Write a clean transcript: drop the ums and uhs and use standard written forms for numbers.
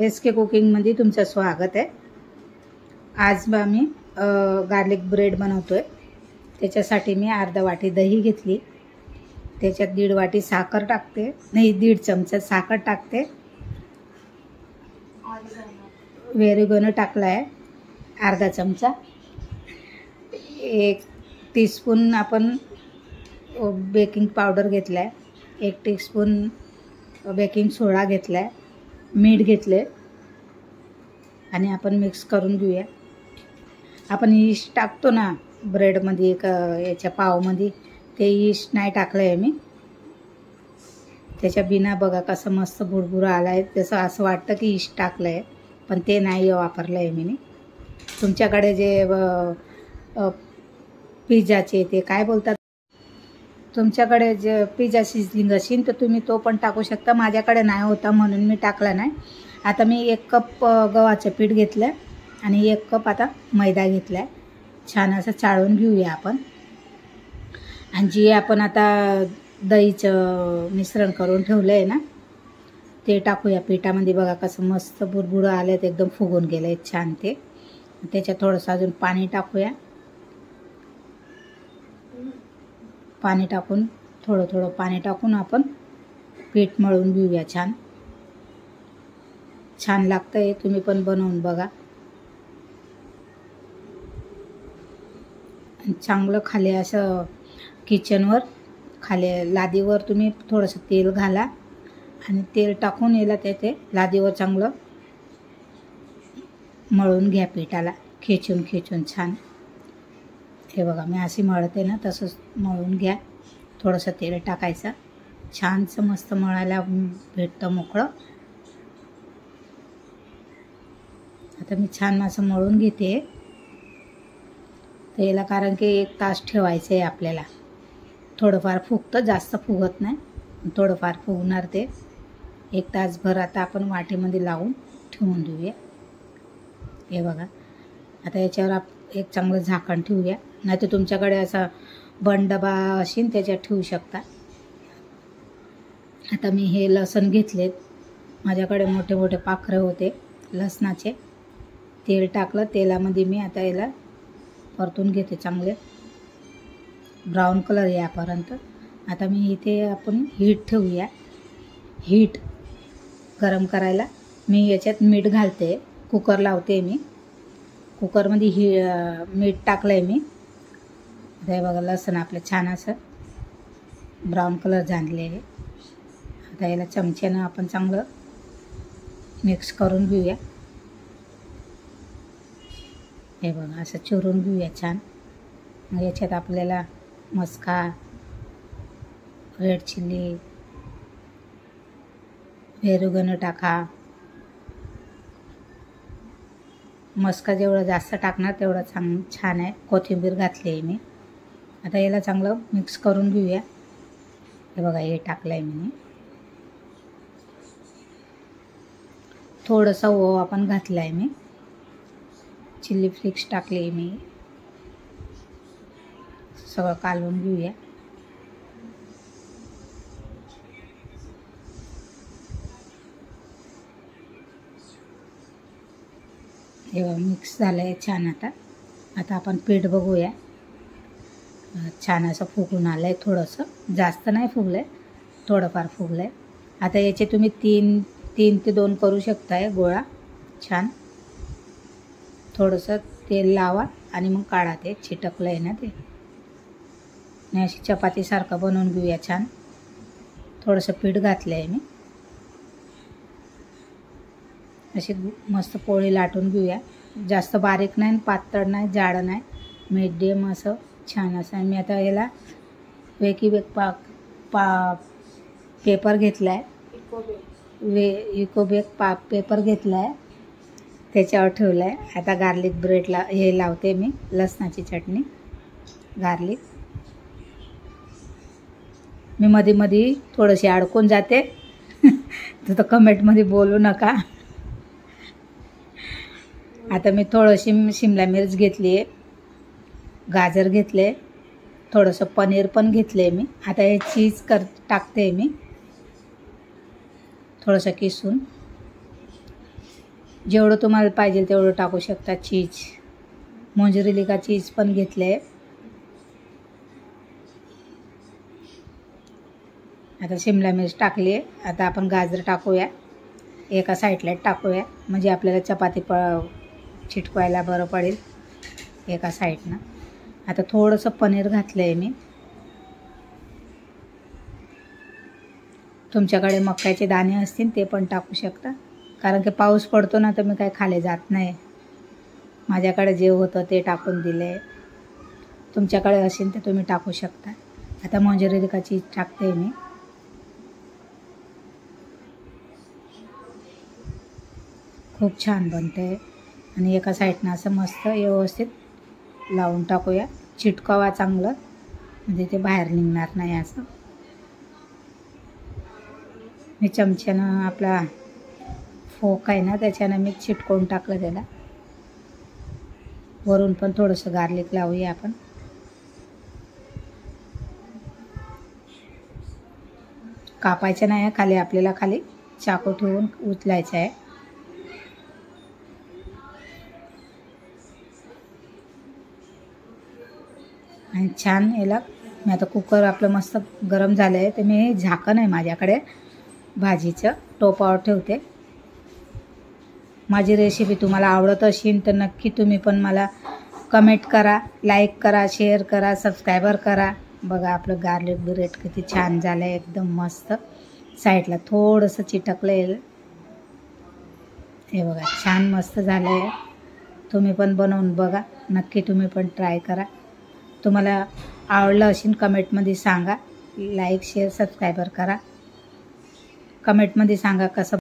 SK कुकिंगमध्ये तुमचं स्वागत आहे। आज आम्ही गार्लिक ब्रेड बनवतोय। त्याच्यासाठी मी अर्धा वाटी दही घेतली, त्याच्यात 1.5 वाटी साखर टाकते, नाही 1.5 चमचा साखर टाकते, वेरेगोनो टाकलाय अर्धा चमचा, 1 टीस्पून आपण बेकिंग पावडर घेतलाय, 1 टीस्पून बेकिंग सोडा घेतलाय, मीठ घेतले आणि आपण मिक्स करून घेऊया। आपण ईस्ट टाकतो ना ब्रेडमध्ये, याच्या पावमध्ये, ते ईस्ट नाही टाकलंय मी। त्याच्या बिना बघा कसं मस्त बुडबुडा आलाय, तसं असं वाटतं की ईस्ट टाकलंय, पण ते नाही वापरलंय मी। तुमच्याकडे जे पिझ्झाचे ते काय बोलतात, तुमच्याकडे जे पिझ्झा सिझलिंग असेल तर तुम्ही तो पण टाकू शकता। माझ्याकडे नाही होता म्हणून मी टाकला नाही। आता मी 1 कप गव्हाचं पीठ घेतलं आणि 1 कप आता मैदा घेतलाय। छान असं चाळून घेऊया आपण। आणि जे आपण आता दहीचं मिश्रण करून ठेवलं आहे ना, ते टाकूया पिठामध्ये। बघा कसं मस्त बुडबुडं आलं, ते एकदम फुगून गेलं आहे छान ते। त्याच्यात थोडंसं अजून पाणी टाकूया। पाणी टाकून थोडं पाणी टाकून आपण पीठ मळून घेऊया। छान लागतंय, तुम्ही पण बनवून बघा। चांगलं खाली असं किचनवर खाली लादीवर तुम्ही थोडंसं तेल घाला आणि तेल टाकून याला ते लादीवर चांगलं मळून घ्या पिठाला, खेचून छान। हे बघा मी अशी मळते ना, तसंच मळून घ्या। थोडंसं तेल टाकायचं, छानसं मस्त मळायला भेटतं मोकळं। आता मी छान असं मळून घेते त्याला, कारण की 1 तास ठेवायचं आहे आपल्याला। थोडंफार फुगतं, जास्त फुगत नाही, थोडंफार फुगणार ते। 1 तासभर आता आपण वाटीमध्ये लावून ठेवून देऊया। हे बघा आता याच्यावर एक चांगलं झाकण ठेवूया, नाही तर तुमच्याकडे असा बंद डबा असेल त्याच्यात ठेवू शकता। आता मी हे लसण घेतलेत, माझ्याकडे मोठे मोठे पाखरं होते लसणाचे। तेल टाकलं, तेलामध्ये मी आता याला परतून घेते चांगले ब्राऊन कलर यापर्यंत। आता मी इथे आपण हीट ठेवूया, हीट गरम करायला। मी याच्यात मीठ घालते, कुकर लावते मी, कुकरमध्ये मीठ टाकलंय मी। हे बघा लसण आपलं छान असं ब्राऊन कलर झाले आहे। आता याला चमच्यानं आपण चांगलं मिक्स करून घेऊया। हे बघा असं चुरून घेऊया छान। मग याच्यात आपल्याला मस्का, रेड चिल्ली, वेरेगोनो टाका। मस्का जेवढं जास्त टाकणार तेवढं छान आहे। कोथिंबीर घातली आहे मी। आता याला चांगलं मिक्स करून घेऊया। हे बघा हे टाकलं आहे मी, थोडंसं ओवा पण घातलं आहे मी, चिल्ली फ्लेक्स टाकले मी। सगळं कालवून घेऊया। हे बघा मिक्स झालं आहे छान। आता आपण पीठ बघूया, छान असं फुगून आलं आहे, थोडंसं जास्त नाही फुगलं आहे, थोडंफार फुगलं आहे। आता याचे तुम्ही 3 ते 2 करू शकताय गोळा। छान थोडंसं तेल लावा आणि मग काढा, ते चिटकलं आहे ना ते। आणि अशी चपातीसारखं बनवून घेऊया छान। थोडंसं पीठ घातलं आहे मी, अशी मस्त पोळी लाटून घेऊया। जास्त बारीक नाही, पातळ नाही, जाड नाही, मीडियम असं छान असं। मी आता याला पेपर घेतला आहे, इकोबेक पेपर घेतला आहे, त्याच्यावर ठेवलं आहे। आता गार्लिक ब्रेडला हे लावते मी, लसणाची चटणी गार्लिक। मी मध्ये थोडीशी अडकून जाते तर कमेंटमध्ये बोलू नका। आता मी थोडीशी शिमला मिर्च घेतली आहे, गाजर घेतले, थोडंसं पनीर पण घेतले मी। आता हे चीज टाकते मी थोडंसं किसून। जेवढं तुम्हाला पाहिजे तेवढं टाकू शकता. चीज, मोझरेला चीज पण घेतले. आता शिमला मिरच टाकली आहे. आता आपण गाजर टाकूया, एका साईडला टाकूया म्हणजे आपल्याला चपाती चिटकवायला बरं पडेल एका साईडनं. आता थोडंसं पनीर घातलं आहे मी. तुमच्याकडे मक्याचे दाणे असतील ते पण टाकू शकता, कारण की पाऊस पडतो ना तर मी काय खाले जात नाही. माझ्याकडे जे होतं ते टाकून दिले. तुमच्याकडे असेल तर तुम्ही टाकू शकता. आता मोझरेला चीज टाकते मी. खूप छान बनते आणि एका साईडनं असं मस्त व्यवस्थित लावून टाकूया. चिटकावा चांगलं म्हणजे ते बाहेर निघणार नाही. असं मी चमच्यानं, आपला फोक आहे ना त्याच्यानं मी चिटकवून टाकलं त्याला. वरून पण थोडंसं गार्लिक लावूया आपण. कापायचं नाही आहे खाली, आपल्याला खाली चाकू ठेवून उचलायचं आहे. आणि छान याला मी आता कुकर आपलं मस्त गरम झालं आहे तर मी झाकण आहे माझ्याकडे भाजीचं, टोपावर ठेवते. माझी रेसिपी तुम्हाला आवडत असेल तर नक्की तुम्ही पण मला कमेंट करा, लाईक करा, शेअर करा, सबस्क्रायबर करा. बघा आपलं गार्लिक ब्रेड किती छान झालं आहे, एकदम मस्त. साईडला थोडंसं चिटकलं आहे. हे बघा छान मस्त झालं आहे. तुम्ही पण बनवून बघा, नक्की तुम्ही पण ट्राय करा. तुम्हाला आवडलं असेल कमेंटमध्ये सांगा. लाईक शेअर सबस्क्रायबर करा. कमेंटमध्ये सांगा कसं